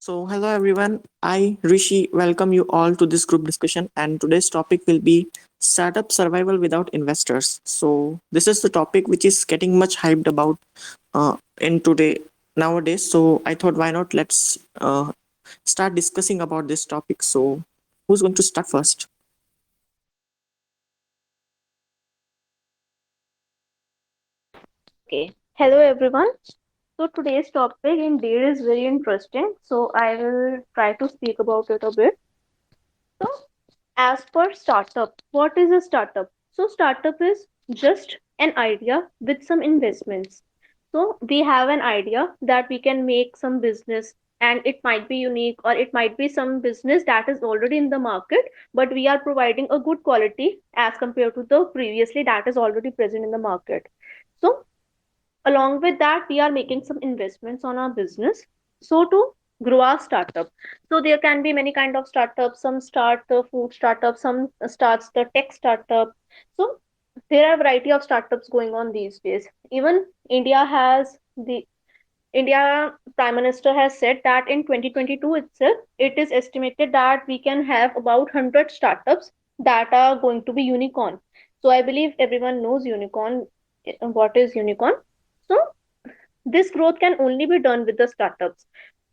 So, hello everyone. I, Rishi, welcome you all to this group discussion. And today's topic will be startup survival without investors. So, this is the topic which is getting much hyped about in today nowadays. So, I thought why not let's start discussing about this topic. So, who's going to start first? Okay. Hello everyone. So today's topic indeed is very interesting. So I will try to speak about it a bit. So as per startup, what is a startup? So startup is just an idea with some investments. So we have an idea that we can make some business and it might be unique or it might be some business that is already in the market, but we are providing a good quality as compared to the previously that is already present in the market. So along with that we are making some investments on our business so to grow our startup. So there can be many kind of startups. Some start the food startup, some starts the tech startup. So there are a variety of startups going on these days. Even India has the India Prime Minister has said that in 2022 itself it is estimated that we can have about 100 startups that are going to be unicorn. So I believe everyone knows unicorn. What is unicorn? So this growth can only be done with the startups.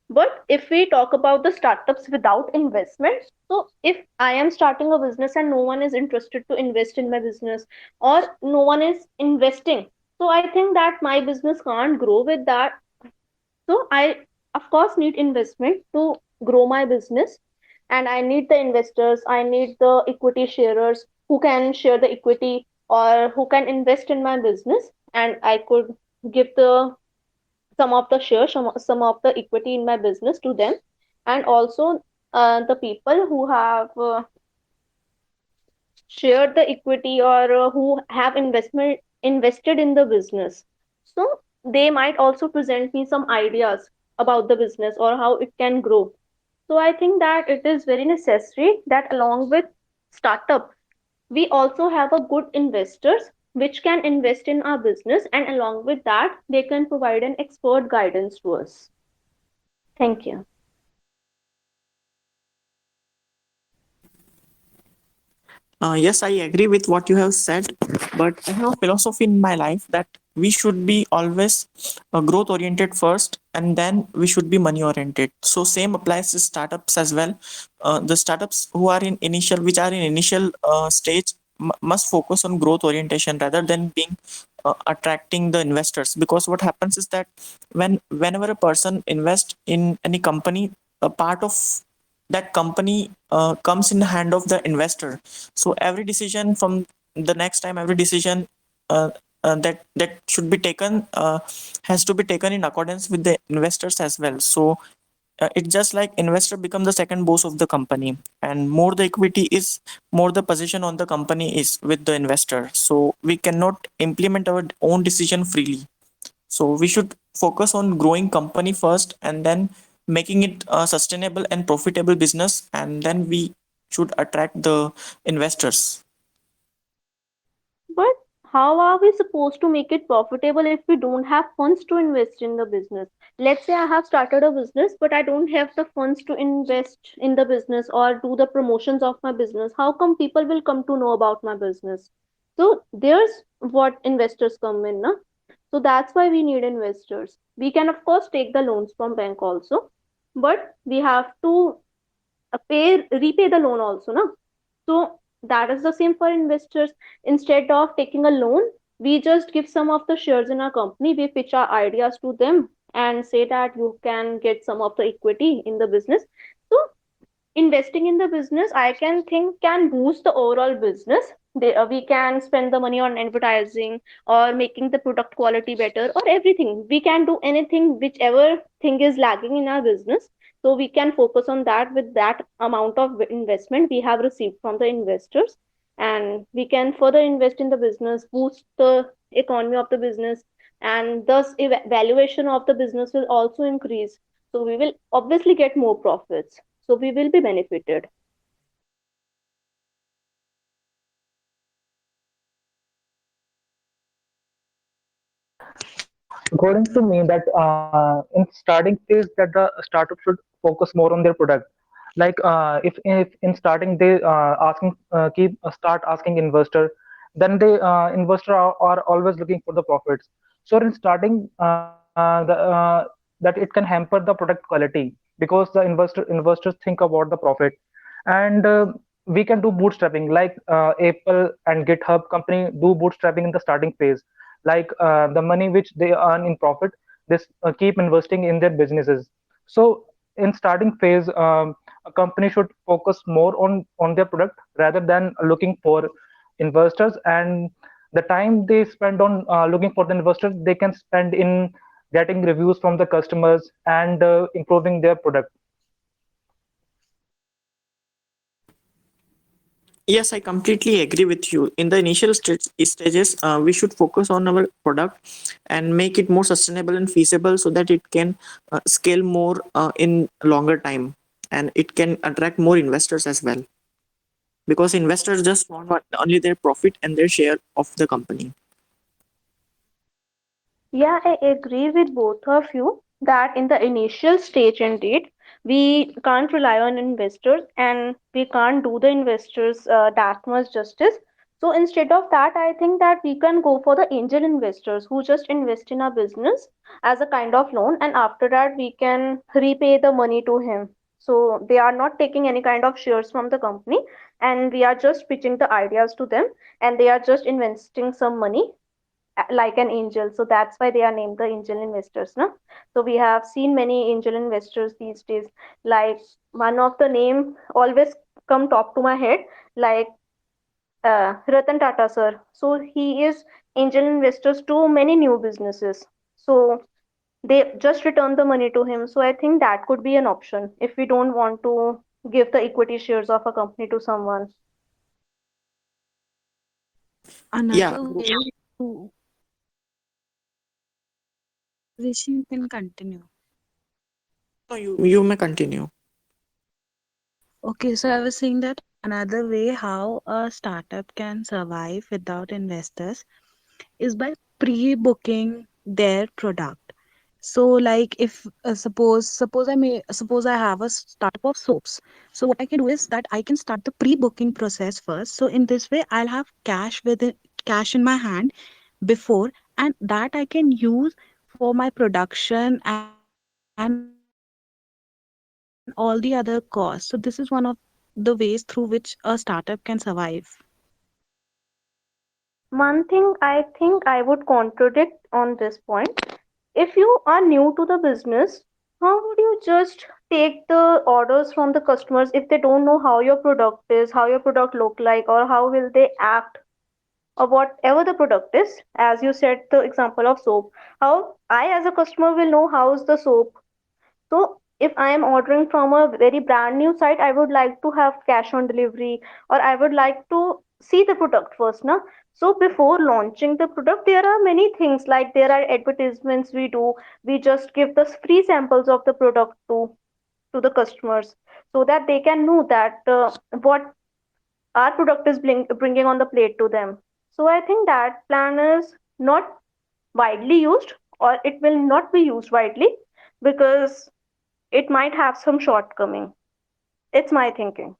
But if we talk about the startups without investment, so if I am starting a business and no one is interested to invest in my business or no one is investing, so I think that my business can't grow with that. So I, of course, need investment to grow my business, and I need the investors, I need the equity sharers who can share the equity or who can invest in my business, and I could give the some of the shares, some of the equity in my business to them, and also the people who have shared the equity or who have investment invested in the business. So they might also present me some ideas about the business or how it can grow. So I think that it is very necessary that along with startup we also have a good investors which can invest in our business, and along with that they can provide an expert guidance to us. Thank you. Yes, I agree with what you have said, but I have a philosophy in my life that we should be always growth oriented first, and then we should be money oriented. So same applies to startups as well. The startups who are in initial, which are in initial stage, must focus on growth orientation rather than being attracting the investors. Because what happens is that whenever a person invests in any company, a part of that company comes in the hand of the investor. So every decision from the next time, every decision uh, that should be taken has to be taken in accordance with the investors as well. So it's just like investor become the second boss of the company, and more the equity is, more the position on the company is with the investor. So we cannot implement our own decision freely. So we should focus on growing company first, and then making it a sustainable and profitable business, and then we should attract the investors. But how are we supposed to make it profitable if we don't have funds to invest in the business? Let's say I have started a business, but I don't have the funds to invest in the business or do the promotions of my business. How come people will come to know about my business? So there's what investors come in, na? So that's why we need investors. We can of course take the loans from bank also, but we have to repay the loan also, na? So that is the same for investors. Instead of taking a loan, we just give some of the shares in our company. We pitch our ideas to them and say that you can get some of the equity in the business. So investing in the business, I can think, can boost the overall business. We can spend the money on advertising or making the product quality better or everything. We can do anything, whichever thing is lagging in our business. So we can focus on that with that amount of investment we have received from the investors. And we can further invest in the business, boost the economy of the business, and thus valuation of the business will also increase. So we will obviously get more profits, so we will be benefited. According to me, that in starting phase, that the startup should focus more on their product. Like if in starting they asking keep start asking investor, then the investor are always looking for the profits. So in starting that it can hamper the product quality, because the investors think about the profit. And we can do bootstrapping, like Apple and GitHub company do bootstrapping in the starting phase. Like the money which they earn in profit, they keep investing in their businesses. So in starting phase, a company should focus more on their product rather than looking for investors. And the time they spend on looking for the investors, they can spend in getting reviews from the customers and improving their product. Yes, I completely agree with you. In the initial stages, we should focus on our product and make it more sustainable and feasible so that it can scale more in longer time, and it can attract more investors as well, because investors just want only their profit and their share of the company. Yeah, I agree with both of you that in the initial stage, indeed, we can't rely on investors and we can't do the investors that much justice. So instead of that, I think that we can go for the angel investors who just invest in our business as a kind of loan, and after that, we can repay the money to him. So they are not taking any kind of shares from the company, and we are just pitching the ideas to them, and they are just investing some money like an angel. So that's why they are named the angel investors, no? So we have seen many angel investors these days. Like one of the name always come top to my head, like Ratan Tata sir. So he is angel investors to many new businesses. So they just return the money to him. So I think that could be an option if we don't want to give the equity shares of a company to someone. Yeah, Another way to Rishi, you can continue. no, you may continue. Okay, so I was saying that another way how a startup can survive without investors is by pre-booking their product. So like if suppose I have a startup of soaps. So what I can do is that I can start the pre-booking process first. So in this way I'll have cash in my hand before, and that I can use for my production and all the other costs. So this is one of the ways through which a startup can survive. One thing I think I would contradict on this point. If you are new to the business, how would you just take the orders from the customers if they don't know how your product is, how your product look like, or how will they act, or whatever the product is? As you said, the example of soap. How I as a customer will know how's the soap? So if I am ordering from a very brand new site, I would like to have cash on delivery, or I would like to see the product first, na? So before launching the product, there are many things like there are advertisements we do. We just give the free samples of the product to the customers so that they can know that what our product is bringing on the plate to them. So I think that plan is not widely used, or it will not be used widely because it might have some shortcoming. It's my thinking.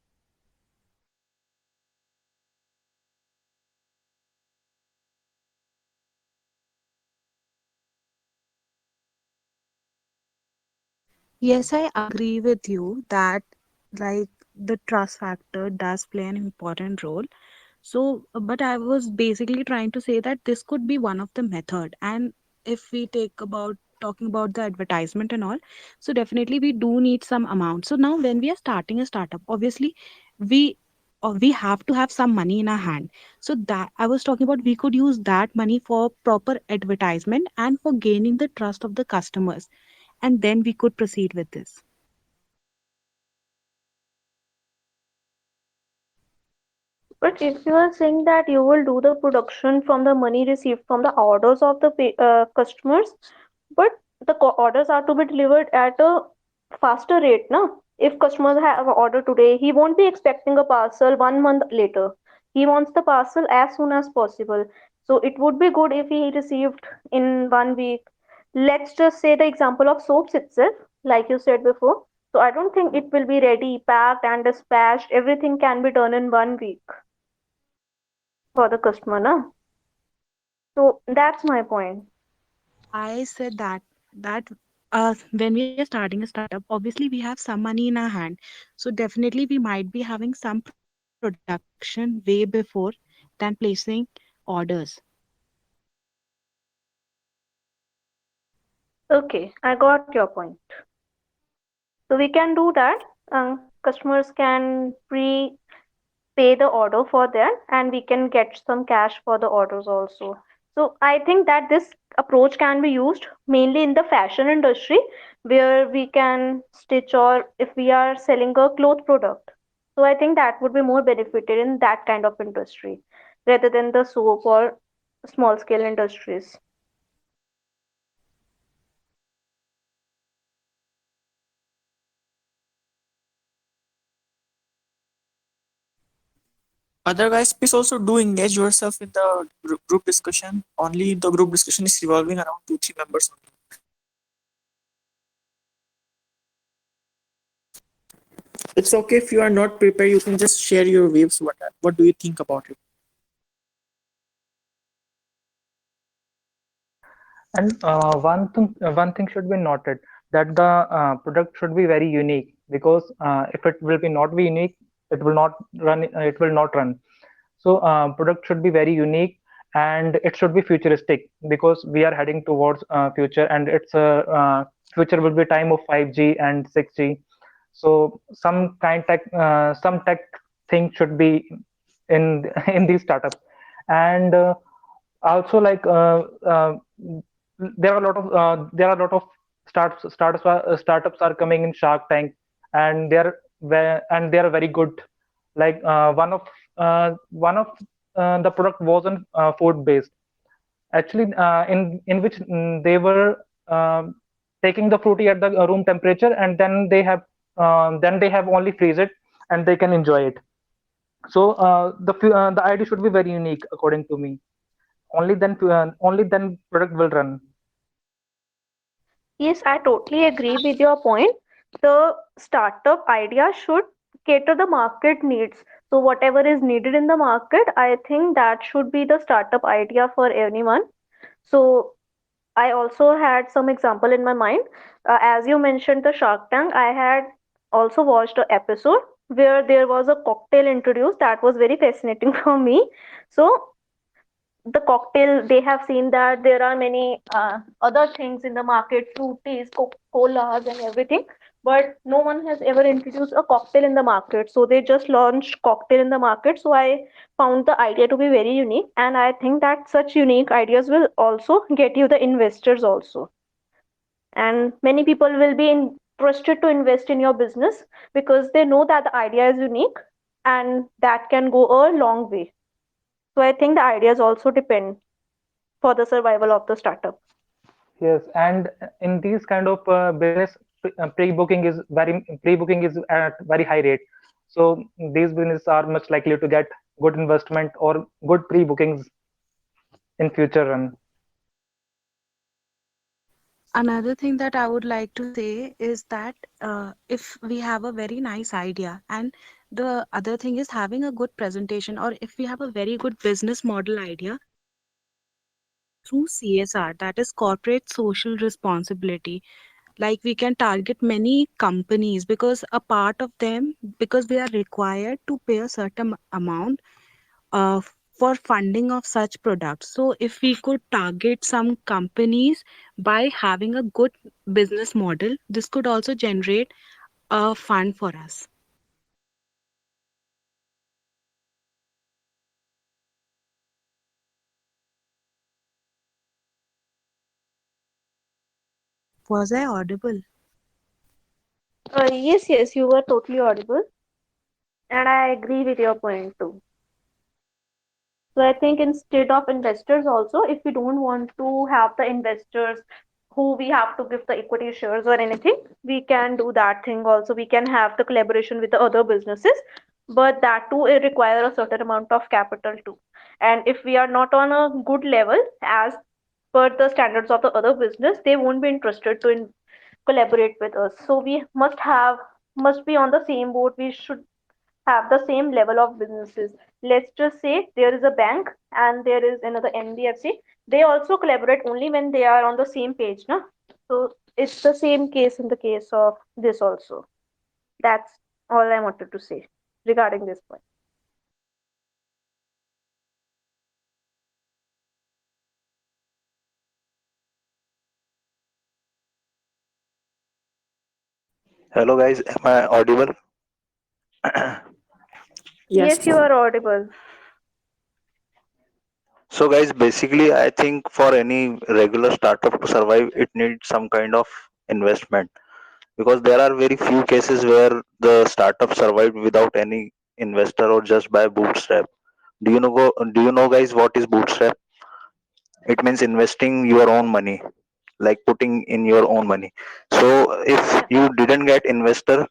Yes, I agree with you that like the trust factor does play an important role. So, but I was basically trying to say that this could be one of the method. And if we take about talking about the advertisement and all, so definitely we do need some amount. So now when we are starting a startup, obviously we we have to have some money in our hand. So that I was talking about, we could use that money for proper advertisement and for gaining the trust of the customers, and then we could proceed with this. But if you are saying that you will do the production from the money received from the orders of the customers, but the orders are to be delivered at a faster rate, no? If customers have an order today, he won't be expecting a parcel 1 month later. He wants the parcel as soon as possible. So it would be good if he received in 1 week. Let's just say the example of soaps itself, like you said before. So I don't think it will be ready, packed, and dispatched. Everything can be done in 1 week for the customer, na? So that's my point. I said that when we are starting a startup, obviously we have some money in our hand, so definitely we might be having some production way before than placing orders. Okay, I got your point. So we can do that. Customers can pre-pay the order for that, and we can get some cash for the orders also. So I think that this approach can be used mainly in the fashion industry, where we can stitch, or if we are selling a cloth product. So I think that would be more benefited in that kind of industry rather than the soap or small scale industries. Otherwise, please also do engage yourself in the group discussion. Only the group discussion is revolving around 2 3 members only. It's okay if you are not prepared. You can just share your views. What do you think about it? And one thing should be noted, that the product should be very unique, because if it will be not be unique, it will not run. It will not run. So product should be very unique, and it should be futuristic, because we are heading towards future, and it's a future will be time of 5G and 6G. So some tech thing should be in in these startups. And also, like, there are a lot of startups are coming in Shark Tank, and they are very good. Like, one of the product wasn't food based, actually, in which they were taking the fruity at the room temperature, and then they have only freeze it, and they can enjoy it. So the idea should be very unique, according to me. Only then product will run. Yes, I totally agree with your point. The startup idea should cater the market needs. So whatever is needed in the market, I think that should be the startup idea for anyone. So I also had some example in my mind. As you mentioned the Shark Tank, I had also watched an episode where there was a cocktail introduced that was very fascinating for me. So the cocktail, they have seen that there are many other things in the market, fruities, coca-colas and everything, but no one has ever introduced a cocktail in the market, so they just launched cocktail in the market. So I found the idea to be very unique, and I think that such unique ideas will also get you the investors also, and many people will be interested to invest in your business because they know that the idea is unique and that can go a long way. So I think the ideas also depend for the survival of the startup. Yes, and in these kind of business, pre-booking is at very high rate. So these businesses are much likely to get good investment or good pre-bookings in future run. Another thing that I would like to say is that if we have a very nice idea, and the other thing is having a good presentation, or if we have a very good business model idea through CSR, that is corporate social responsibility, like we can target many companies, because a part of them, because we are required to pay a certain amount uh, for funding of such products. So if we could target some companies by having a good business model, this could also generate a fund for us. Was I audible? Yes, you were totally audible, and I agree with your point too. So I think instead of investors also, if we don't want to have the investors who we have to give the equity shares or anything, we can do that thing also. We can have the collaboration with the other businesses, but that too it require a certain amount of capital too. And if we are not on a good level as per the standards of the other business, they won't be interested to collaborate with us. So we must be on the same boat. We should have the same level of businesses. Let's just say there is a bank and there is another NBFC. They also collaborate only when they are on the same page, no? So it's the same case in the case of this also. That's all I wanted to say regarding this point. Hello guys, am I audible? Yes. Yes, you are audible. So guys, basically I think for any regular startup to survive, it needs some kind of investment because there are very few cases where the startup survived without any investor or just by bootstrap. Do you know guys what is bootstrap? It means investing your own money, like putting in your own money. So if Yeah. you didn't get investor,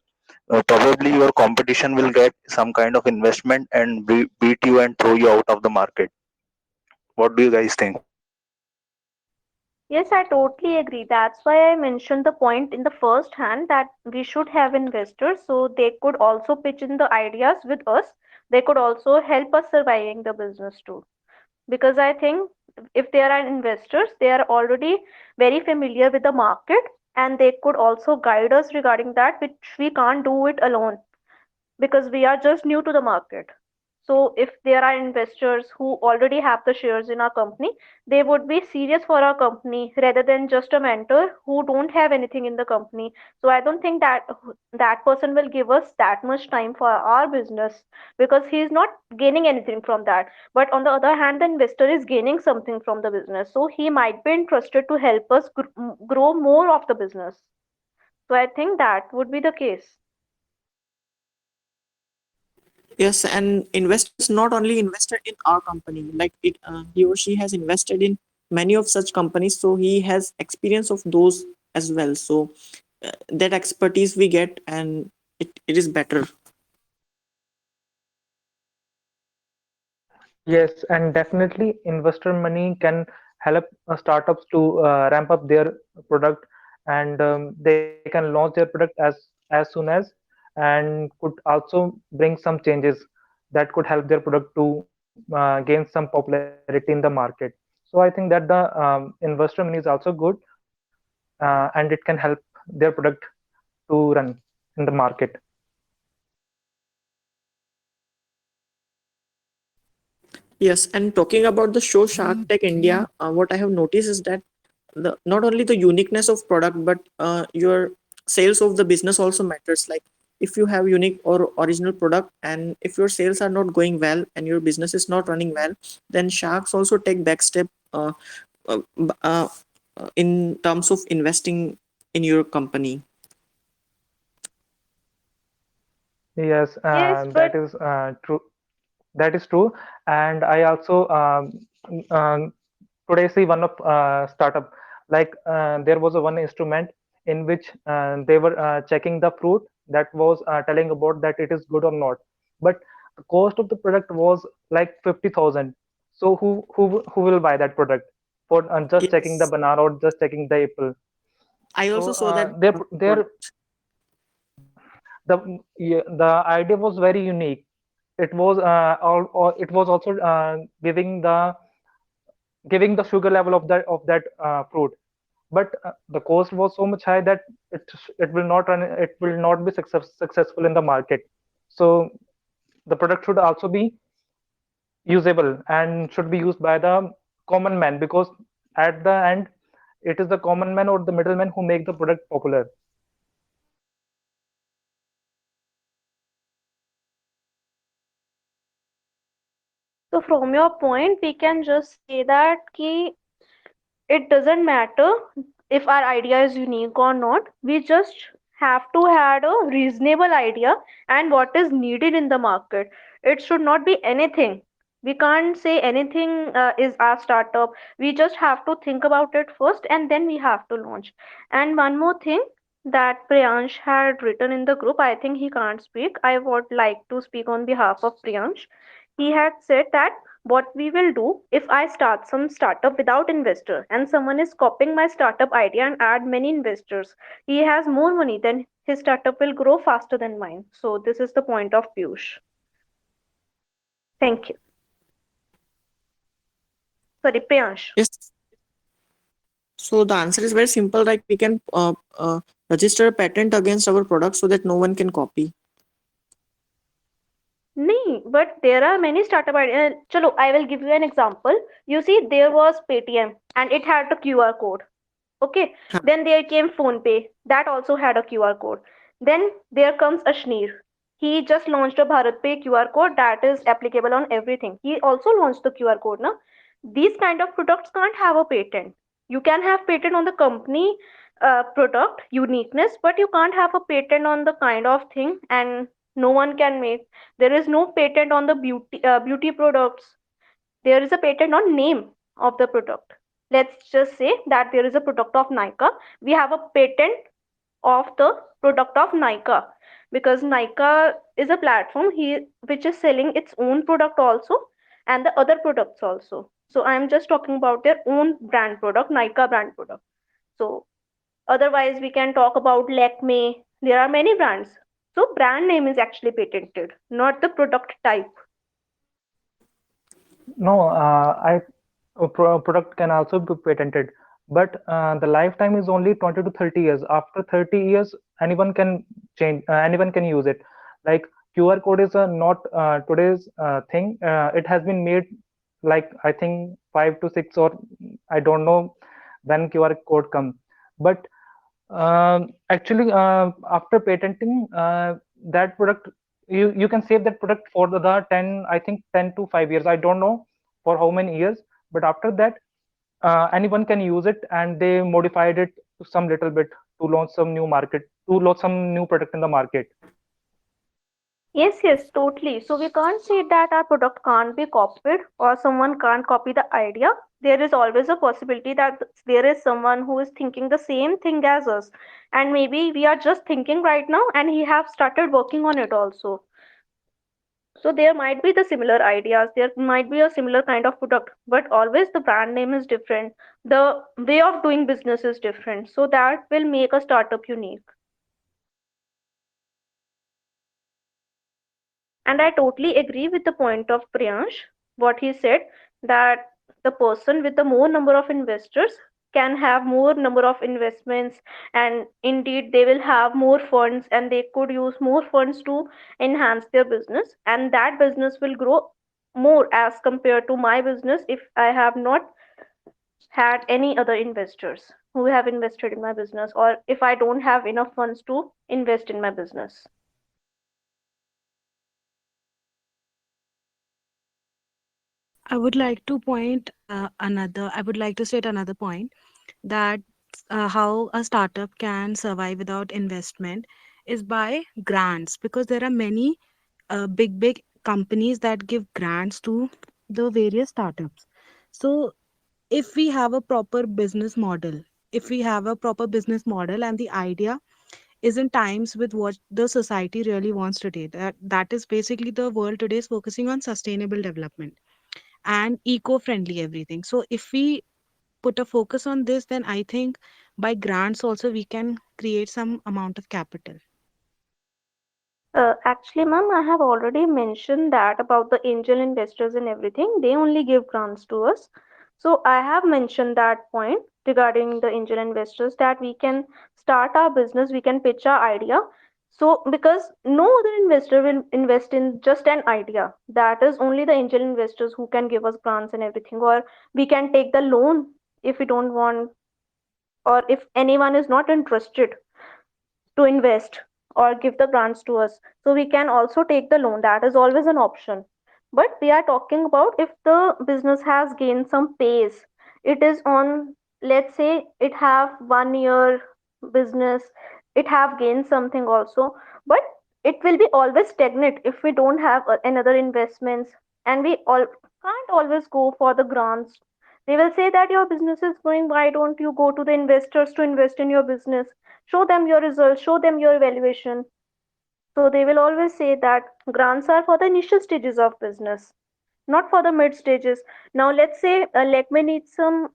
probably your competition will get some kind of investment and beat you and throw you out of the market. What do you guys think? Yes, I totally agree. That's why I mentioned the point in the first hand that we should have investors so they could also pitch in the ideas with us. They could also help us surviving the business too. Because I think if there are investors, they are already very familiar with the market and they could also guide us regarding that, which we can't do it alone because we are just new to the market. So if there are investors who already have the shares in our company, they would be serious for our company rather than just a mentor who don't have anything in the company. So I don't think that that person will give us that much time for our business because he is not gaining anything from that. But on the other hand, the investor is gaining something from the business. So he might be interested to help us grow more of the business. So I think that would be the case. Yes, and investors not only invested in our company, like he or she has invested in many of such companies, so he has experience of those as well. So that expertise we get, and it is better. Yes, and definitely investor money can help startups to ramp up their product, and they can launch their product as soon and could also bring some changes that could help their product to gain some popularity in the market. So I think that the investor money is also good, and it can help their product to run in the market. Yes, and talking about the show Shark Tech India, what I have noticed is that the not only the uniqueness of product, but your sales of the business also matters. Like if you have unique or original product, and if your sales are not going well and your business is not running well, then sharks also take back step uh, b- uh, in terms of investing in your company. Yes, Yes, that but is true. That is true. And I also today see one of startup like there was a one instrument in which they were checking the fruit that was telling about that it is good or not. But the cost of the product was like 50,000. So who will buy that product for just checking the Yes, banana or just checking the apple? I So also saw that their product. the yeah, the idea was very unique. It was it was also giving the sugar level of that fruit, but the cost was so much high that it will not be successful in the market. So the product should also be usable and should be used by the common man, because at the end it is the common man or the middleman who make the product popular. so from your point, we can just say that ki it doesn't matter if our idea is unique or not. We just have to have a reasonable idea and what is needed in the market. It should not be anything. We can't say anything is our startup. We just have to think about it first and then we have to launch. And one more thing that Priyansh had written in the group, I think he can't speak. I would like to speak on behalf of Priyansh. He had said that What we will do, if I start some startup without investor and someone is copying my startup idea and add many investors, he has more money, then his startup will grow faster than mine. So this is the point of Piyush. Thank you. Sorry, Priyansh. Yes. So the answer is very simple. Like we can register a patent against our product so that no one can copy. No, but there are many startup ideas. Chalo, I will give you an example. You see, there was Paytm and it had the QR code. Okay. Huh. Then there came PhonePe. That also had a QR code. Then there comes Ashneer. He just launched a BharatPe QR code that is applicable on everything. He also launched the QR code. Now, these kind of products can't have a patent. You can have patent on the company product uniqueness, but you can't have a patent on the kind of thing, and no one can make. There is no patent on the beauty products. There is a patent on name of the product. Let's just say that there is a product of Nykaa. We have a patent of the product of Nykaa because Nykaa is a platform which is selling its own product also and the other products also. So I am just talking about their own brand product, Nykaa brand product. So otherwise we can talk about Lakme. There are many brands. So brand name is actually patented, not the product type. No, product can also be patented, but the lifetime is only 20 to 30 years. After 30 years, anyone can anyone can use it. Like QR code is a not today's thing. It has been made like I think 5 to 6 or I don't know when QR code come. But actually, after patenting that product, you can save that product for the 10, I think 10 to 5 years. I don't know for how many years, but after that, anyone can use it, and they modified it some little bit to launch some new market, to launch some new product in the market. Yes, yes, totally. So we can't say that our product can't be copied or someone can't copy the idea. There is always a possibility that there is someone who is thinking the same thing as us. And maybe we are just thinking right now and he have started working on it also. So there might be the similar ideas, there might be a similar kind of product, but always the brand name is different. The way of doing business is different. So that will make a startup unique. And I totally agree with the point of Priyansh, what he said, that the person with the more number of investors can have more number of investments, and indeed they will have more funds and they could use more funds to enhance their business, and that business will grow more as compared to my business if I have not had any other investors who have invested in my business, or if I don't have enough funds to invest in my business. I would like to state another point that how a startup can survive without investment is by grants, because there are many big companies that give grants to the various startups. So if we have a proper business model, if we have a proper business model and the idea is in times with what the society really wants today, that is basically the world today is focusing on sustainable development and eco-friendly everything. So if we put a focus on this, then I think by grants also we can create some amount of capital. Actually, ma'am, I have already mentioned that about the angel investors and everything. They only give grants to us. So I have mentioned that point regarding the angel investors, that we can start our business, we can pitch our idea. So because no other investor will invest in just an idea. That is only the angel investors who can give us grants and everything. Or we can take the loan if we don't want, or if anyone is not interested to invest or give the grants to us, so we can also take the loan. That is always an option. But we are talking about if the business has gained some pace. It is on, let's say it have 1 year business, it have gained something also, but it will be always stagnant if we don't have another investments. And we all can't always go for the grants. They will say that your business is growing, why don't you go to the investors to invest in your business? Show them your results, show them your evaluation. So they will always say that grants are for the initial stages of business, not for the mid stages. Now, let's say Lakme needs some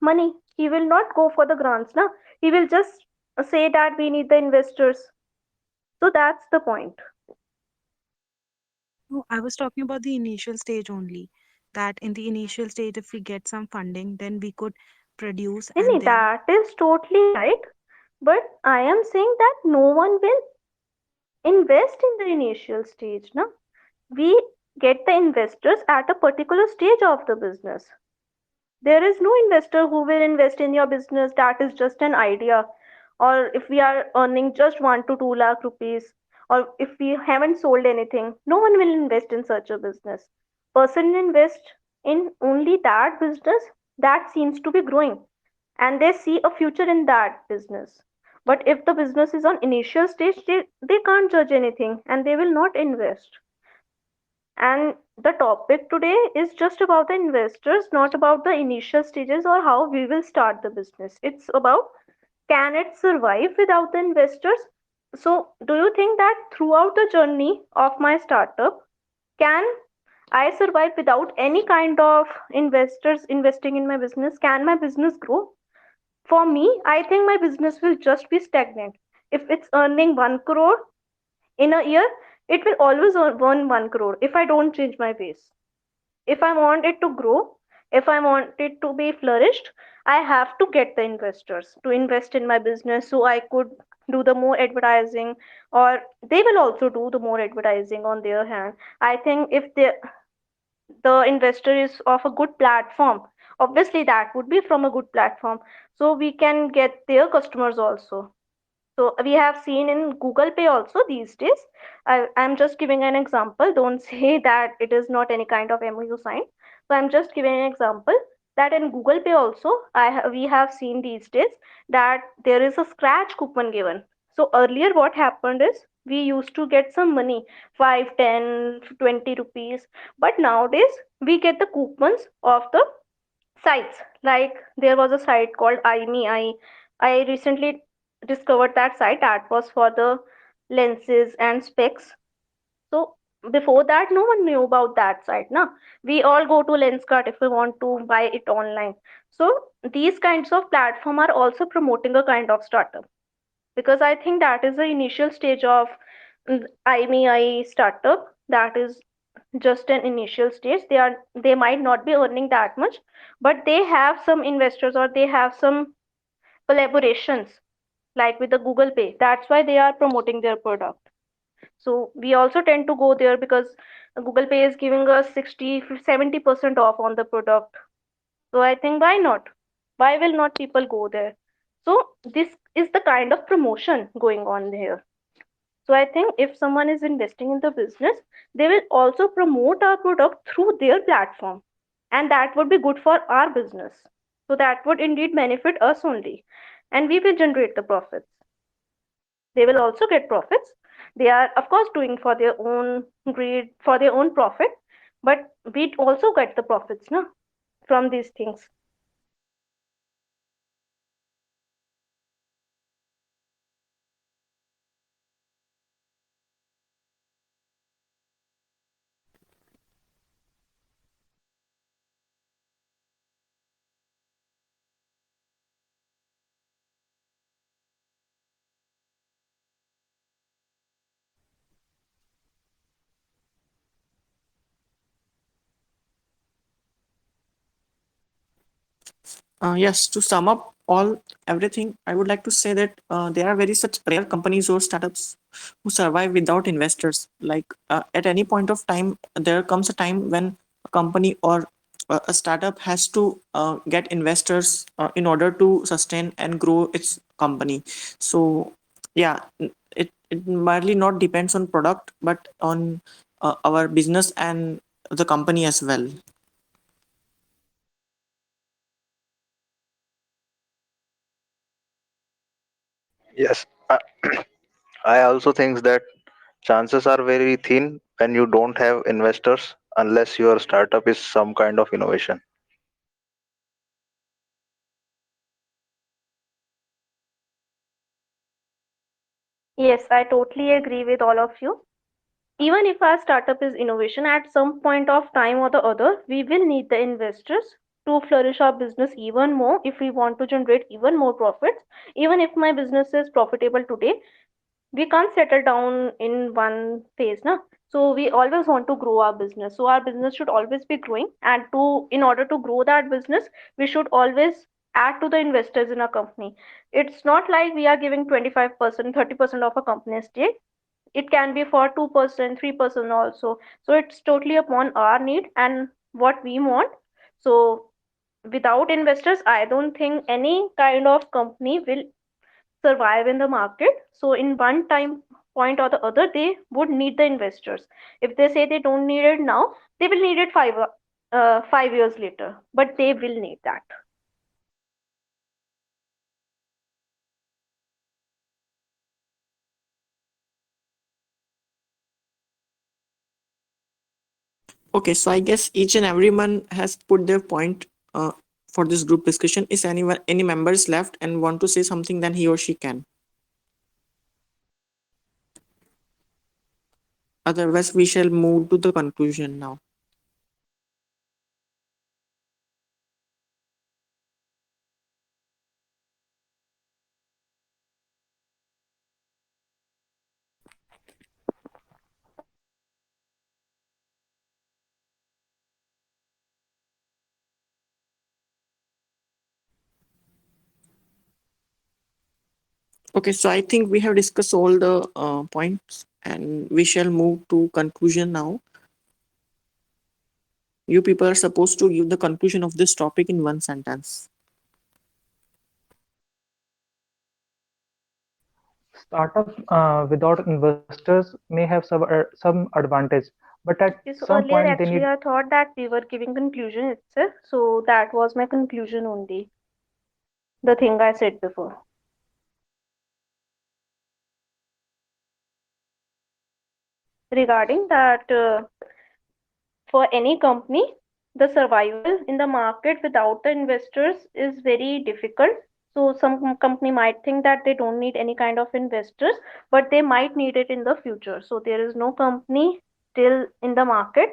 money. He will not go for the grants, na? He will just say that we need the investors. So that's the point. No, I was talking about the initial stage only. That in the initial stage, if we get some funding, then we could produce and then. That is totally right. But I am saying that no one will invest in the initial stage. Na? We get the investors at a particular stage of the business. There is no investor who will invest in your business that is just an idea, or if we are earning just 1 to 2 lakh rupees, or if we haven't sold anything, no one will invest in such a business. Person invest in only that business that seems to be growing and they see a future in that business. But if the business is on initial stage, they can't judge anything and they will not invest. And the topic today is just about the investors, not about the initial stages or how we will start the business. It's about, can it survive without the investors? So, do you think that throughout the journey of my startup, can I survive without any kind of investors investing in my business? Can my business grow? For me, I think my business will just be stagnant. If it's earning 1 crore in a year, it will always earn 1 crore if I don't change my ways. If I want it to grow, if I want it to be flourished, I have to get the investors to invest in my business so I could do the more advertising, or they will also do the more advertising on their hand. I think if the investor is of a good platform, obviously that would be from a good platform, so we can get their customers also. So we have seen in Google Pay also these days. I'm just giving an example. Don't say that it is not any kind of MOU sign. So I'm just giving an example that in Google Pay also, we have seen these days that there is a scratch coupon given. So earlier what happened is we used to get some money, 5, 10, 20 rupees. But nowadays we get the coupons of the sites. Like there was a site called iMeI. I recently discovered that site that was for the lenses and specs. So before that, no one knew about that site. Now we all go to Lenskart if we want to buy it online. So these kinds of platform are also promoting a kind of startup, because I think that is the initial stage of iMeI startup. That is just an initial stage. They might not be earning that much, but they have some investors or they have some collaborations like with the Google Pay. That's why they are promoting their product. So we also tend to go there because Google Pay is giving us 60 70% off on the product. So I think, why not? Why will not people go there? So this is the kind of promotion going on here. So I think if someone is investing in the business, they will also promote our product through their platform. And that would be good for our business. So that would indeed benefit us only. And we will generate the profits. They will also get profits. They are, of course, doing for their own greed, for their own profit. But we also get the profits no, from these things. Yes, to sum up all everything, I would like to say that there are very such rare companies or startups who survive without investors. Like at any point of time, there comes a time when a company or a startup has to get investors in order to sustain and grow its company. So yeah, it merely not depends on product, but on our business and the company as well. Yes, I also think that chances are very thin when you don't have investors unless your startup is some kind of innovation. Yes, I totally agree with all of you. Even if our startup is innovation, at some point of time or the other, we will need the investors to flourish our business even more if we want to generate even more profits. Even if my business is profitable today, we can't settle down in one phase, na? So we always want to grow our business. So our business should always be growing, and in order to grow that business, we should always add to the investors in a company. It's not like we are giving 25%, 30% of a company stake. It can be for 2%, 3% also. So it's totally upon our need and what we want. So without investors, I don't think any kind of company will survive in the market. So in one time point or the other, they would need the investors. If they say they don't need it now, they will need it 5 years later, but they will need that. Okay, so I guess each and everyone has put their point uh, for this group discussion. Is anyone any members left and want to say something? Then he or she can. Otherwise, we shall move to the conclusion now. Okay, so I think we have discussed all the points and we shall move to conclusion now. You people are supposed to give the conclusion of this topic in one sentence. Startup without investors may have some advantage, but at Okay, so some earlier point they actually need. I thought that we were giving conclusion itself. So that was my conclusion only, the thing I said before. Regarding that, for any company, the survival in the market without the investors is very difficult. So some company might think that they don't need any kind of investors, but they might need it in the future. So there is no company still in the market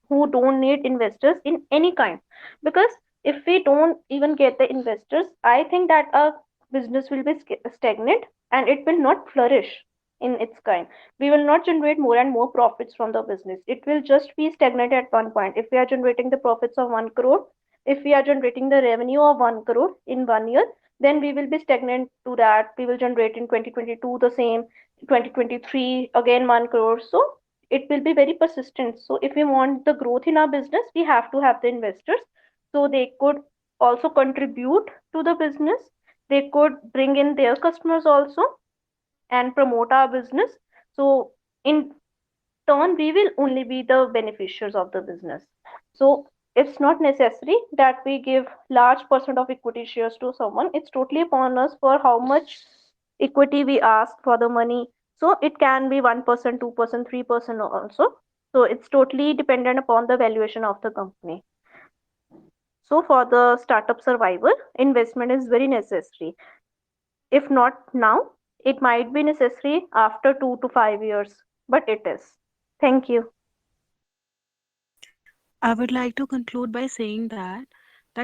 who don't need investors in any kind, because if we don't even get the investors, I think that our business will be stagnant and it will not flourish in its kind. We will not generate more and more profits from the business. It will just be stagnant at one point. If we are generating the profits of 1 crore, if we are generating the revenue of 1 crore in 1 year, then we will be stagnant to that. We will generate in 2022 the same, 2023 again 1 crore. So it will be very persistent. So if we want the growth in our business, we have to have the investors. So they could also contribute to the business. They could bring in their customers also and promote our business. So in turn, we will only be the beneficiaries of the business. So it's not necessary that we give large percent of equity shares to someone. It's totally upon us for how much equity we ask for the money. So it can be 1%, 2%, 3% also. So it's totally dependent upon the valuation of the company. So for the startup survival, investment is very necessary. If not now, it might be necessary after 2 to 5 years, but it is. Thank you. I would like to conclude by saying that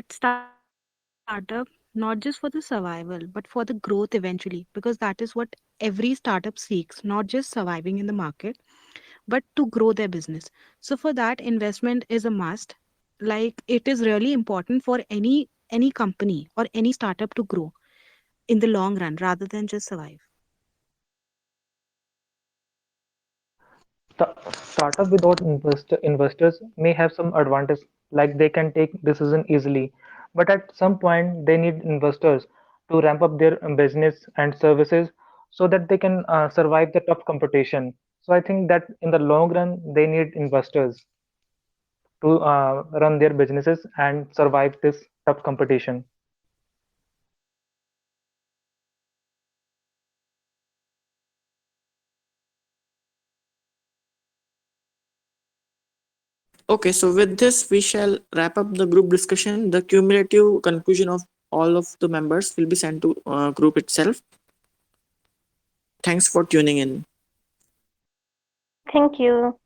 startup not just for the survival but for the growth eventually, because that is what every startup seeks, not just surviving in the market but to grow their business. So for that, investment is a must. Like, it is really important for any company or any startup to grow in the long run rather than just survive. Startup without investors may have some advantage, like they can take decision easily, but at some point they need investors to ramp up their business and services so that they can survive the tough competition. So I think that in the long run they need investors to run their businesses and survive this tough competition. Okay, so with this, we shall wrap up the group discussion. The cumulative conclusion of all of the members will be sent to group itself. Thanks for tuning in. Thank you.